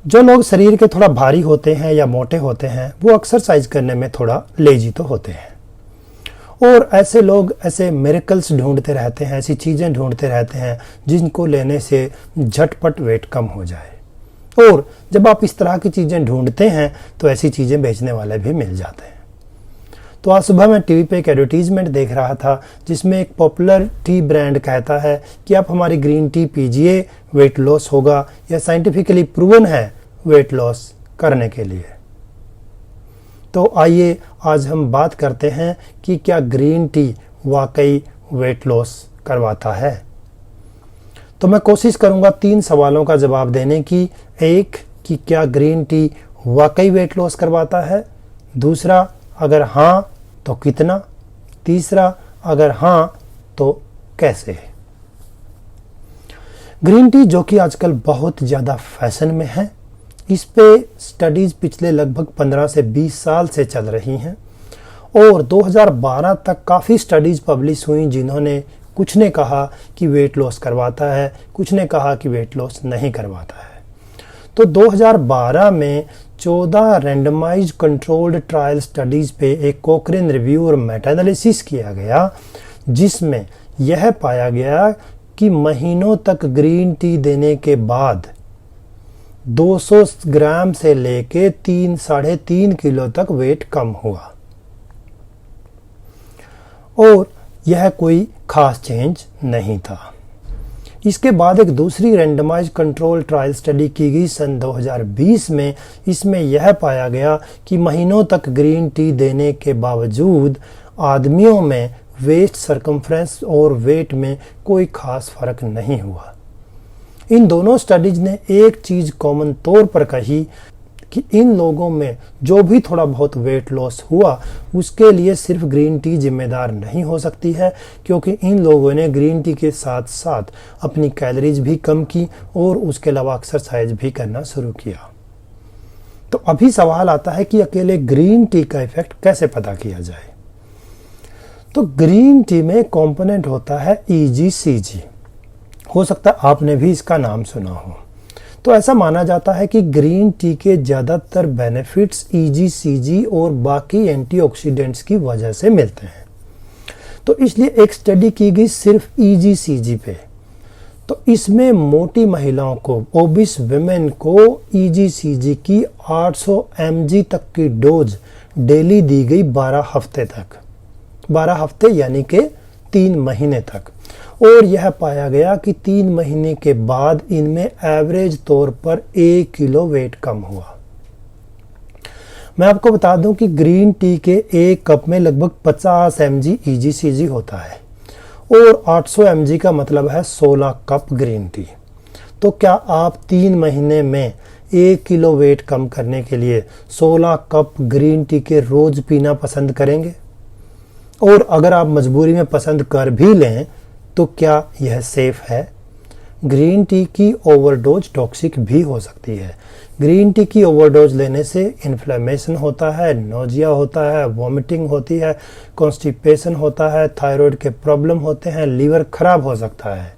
जो लोग शरीर के थोड़ा भारी होते हैं या मोटे होते हैं वो एक्सरसाइज करने में थोड़ा लेजी तो होते हैं, और ऐसे लोग ऐसे मिरेकल्स ढूंढते रहते हैं, ऐसी चीज़ें ढूंढते रहते हैं जिनको लेने से झटपट वेट कम हो जाए। और जब आप इस तरह की चीज़ें ढूंढते हैं तो ऐसी चीज़ें बेचने वाले भी मिल जाते हैं। तो आज सुबह मैं टीवी पे एक एडवर्टीजमेंट देख रहा था जिसमें एक पॉपुलर टी ब्रांड कहता है कि आप हमारी ग्रीन टी पीजिए, वेट लॉस होगा, या साइंटिफिकली प्रूवन है वेट लॉस करने के लिए। तो आइए आज हम बात करते हैं कि क्या ग्रीन टी वाकई वेट लॉस करवाता है। तो मैं कोशिश करूंगा 3 सवालों का जवाब देने की। एक, कि क्या ग्रीन टी वाकई वेट लॉस करवाता है। दूसरा, अगर हाँ तो कितना। तीसरा, अगर हाँ तो कैसे। ग्रीन टी जो कि आजकल बहुत ज़्यादा फैशन में है, इस पे स्टडीज़ पिछले लगभग 15 से 20 साल से चल रही हैं, और 2012 तक काफ़ी स्टडीज़ पब्लिश हुई जिन्होंने कुछ ने कहा कि वेट लॉस करवाता है, कुछ ने कहा कि वेट लॉस नहीं करवाता है। तो 2012 में 14 रैंडमाइज्ड कंट्रोल्ड ट्रायल स्टडीज़ पे एक कोक्रेन रिव्यू और मेटा एनालिसिस किया गया, जिसमें यह पाया गया कि महीनों तक ग्रीन टी देने के बाद 200 ग्राम से लेके 3-3.5 किलो तक वेट कम हुआ, और यह कोई खास चेंज नहीं था। इसके बाद एक दूसरी रैंडमाइज्ड कंट्रोल ट्रायल स्टडी की गई सन 2020 में। इसमें यह पाया गया कि महीनों तक ग्रीन टी देने के बावजूद आदमियों में वेस्ट सरकमफ्रेंस और वेट में कोई खास फर्क नहीं हुआ। इन दोनों स्टडीज ने एक चीज़ कॉमन तौर पर कही कि इन लोगों में जो भी थोड़ा बहुत वेट लॉस हुआ उसके लिए सिर्फ ग्रीन टी जिम्मेदार नहीं हो सकती है, क्योंकि इन लोगों ने ग्रीन टी के साथ साथ अपनी कैलोरीज भी कम की और उसके अलावा एक्सरसाइज भी करना शुरू किया। तो अभी सवाल आता है कि अकेले ग्रीन टी का इफेक्ट कैसे पता किया जाए। तो ग्रीन टी में कंपोनेंट होता है EGCG। हो सकता है आपने भी इसका नाम सुना हो। तो ऐसा माना जाता है कि ग्रीन टी के ज़्यादातर बेनिफिट्स EGCG और बाकी एंटीऑक्सीडेंट्स की वजह से मिलते हैं। तो इसलिए एक स्टडी की गई सिर्फ EGCG पे। तो इसमें मोटी महिलाओं को, ओबिस विमेन को EGCG की 800 mg तक की डोज डेली दी गई 12 हफ्ते तक। 12 हफ्ते यानी कि 3 महीने तक। और यह पाया गया कि 3 महीने के बाद इनमें एवरेज तौर पर 1 किलो वेट कम हुआ। मैं आपको बता दूं कि ग्रीन टी के एक कप में लगभग 50 mg EGCG होता है, और 800 mg का मतलब है 16 कप ग्रीन टी। तो क्या आप 3 महीने में 1 किलो वेट कम करने के लिए 16 कप ग्रीन टी के रोज पीना पसंद करेंगे? और अगर आप मजबूरी में पसंद कर भी लें तो क्या यह सेफ है? ग्रीन टी की ओवरडोज टॉक्सिक भी हो सकती है। ग्रीन टी की ओवरडोज लेने से इन्फ्लेमेशन होता है, नोजिया होता है, वॉमिटिंग होती है, कॉन्स्टिपेशन होता है, थायराइड के प्रॉब्लम होते हैं, लीवर खराब हो सकता है।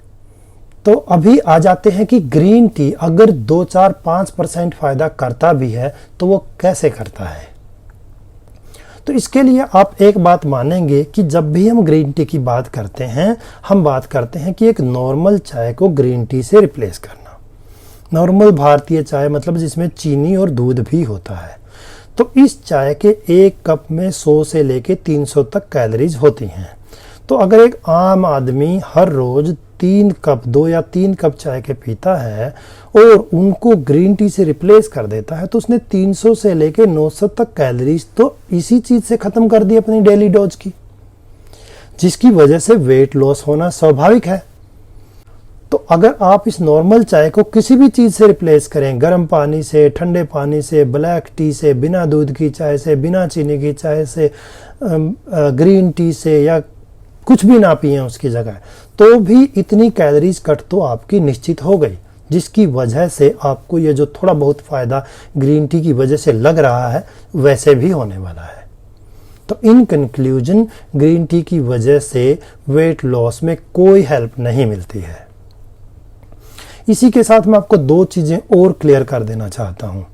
तो अभी आ जाते हैं कि ग्रीन टी अगर 2-4-5% फायदा करता भी है तो वो कैसे करता है। तो इसके लिए आप एक बात मानेंगे कि जब भी हम ग्रीन टी की बात करते हैं, हम बात करते हैं कि एक नॉर्मल चाय को ग्रीन टी से रिप्लेस करना। नॉर्मल भारतीय चाय मतलब जिसमें चीनी और दूध भी होता है। तो इस चाय के एक कप में 100 से लेके 300 तक कैलोरीज होती हैं। तो अगर एक आम आदमी हर रोज 2 या 3 कप चाय के पीता है और उनको ग्रीन टी से रिप्लेस कर देता है, तो उसने 300 से लेके 900 तक कैलोरीज तो इसी चीज से खत्म कर दी अपनी डेली डोज की, जिसकी वजह से वेट लॉस होना स्वाभाविक है। तो अगर आप इस नॉर्मल चाय को किसी भी चीज से रिप्लेस करें, गर्म पानी से, ठंडे पानी से, ब्लैक टी से, बिना दूध की चाय से, बिना चीनी की चाय से, ग्रीन टी से, या कुछ भी ना पिए उसकी जगह, तो भी इतनी कैलोरीज कट तो आपकी निश्चित हो गई, जिसकी वजह से आपको ये जो थोड़ा बहुत फायदा ग्रीन टी की वजह से लग रहा है वैसे भी होने वाला है। तो इन कंक्लूजन ग्रीन टी की वजह से वेट लॉस में कोई हेल्प नहीं मिलती है। इसी के साथ मैं आपको दो चीज़ें और क्लियर कर देना चाहता हूँ।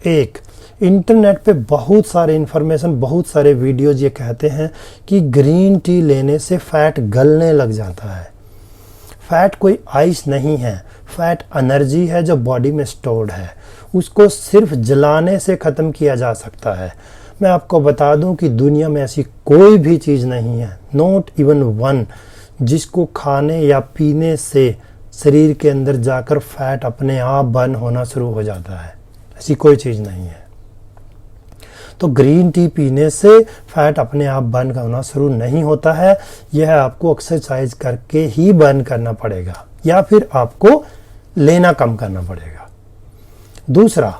एक, इंटरनेट पे बहुत सारे इन्फॉर्मेशन, बहुत सारे वीडियोज ये कहते हैं कि ग्रीन टी लेने से फैट गलने लग जाता है। फैट कोई आइस नहीं है, फैट एनर्जी है जो बॉडी में स्टोर्ड है, उसको सिर्फ जलाने से ख़त्म किया जा सकता है। मैं आपको बता दूं कि दुनिया में ऐसी कोई भी चीज़ नहीं है, नॉट इवन वन, जिसको खाने या पीने से शरीर के अंदर जाकर फैट अपने आप बर्न होना शुरू हो जाता है। ऐसी कोई चीज़ नहीं है। तो ग्रीन टी पीने से फैट अपने आप बर्न होना शुरू नहीं होता है। यह आपको एक्सरसाइज करके ही बर्न करना पड़ेगा या फिर आपको लेना कम करना पड़ेगा। दूसरा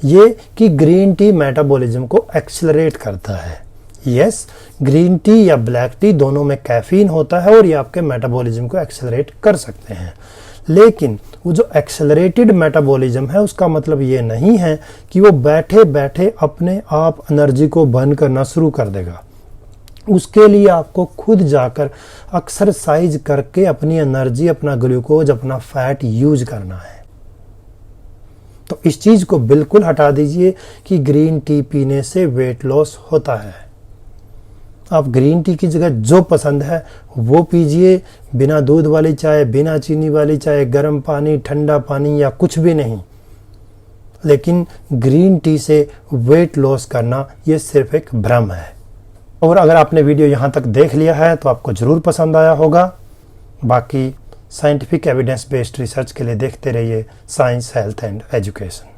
ये कि ग्रीन टी मेटाबॉलिज्म को एक्सेलरेट करता है। यस, ग्रीन टी या ब्लैक टी दोनों में कैफीन होता है और ये आपके मेटाबॉलिज्म को एक्सेलरेट कर सकते हैं, लेकिन वो जो एक्सेलरेटेड मेटाबॉलिज्म है उसका मतलब ये नहीं है कि वो बैठे बैठे अपने आप एनर्जी को बर्न करना शुरू कर देगा। उसके लिए आपको खुद जाकर एक्सरसाइज करके अपनी एनर्जी, अपना ग्लूकोज, अपना फैट यूज करना है। तो इस चीज़ को बिल्कुल हटा दीजिए कि ग्रीन टी पीने से वेट लॉस होता है। आप ग्रीन टी की जगह जो पसंद है वो पीजिए, बिना दूध वाली चाय, बिना चीनी वाली चाय, गर्म पानी, ठंडा पानी या कुछ भी नहीं। लेकिन ग्रीन टी से वेट लॉस करना ये सिर्फ एक भ्रम है। और अगर आपने वीडियो यहाँ तक देख लिया है तो आपको ज़रूर पसंद आया होगा। बाकी साइंटिफिक एविडेंस बेस्ड रिसर्च के लिए देखते रहिए साइंस, हेल्थ एंड एजुकेशन।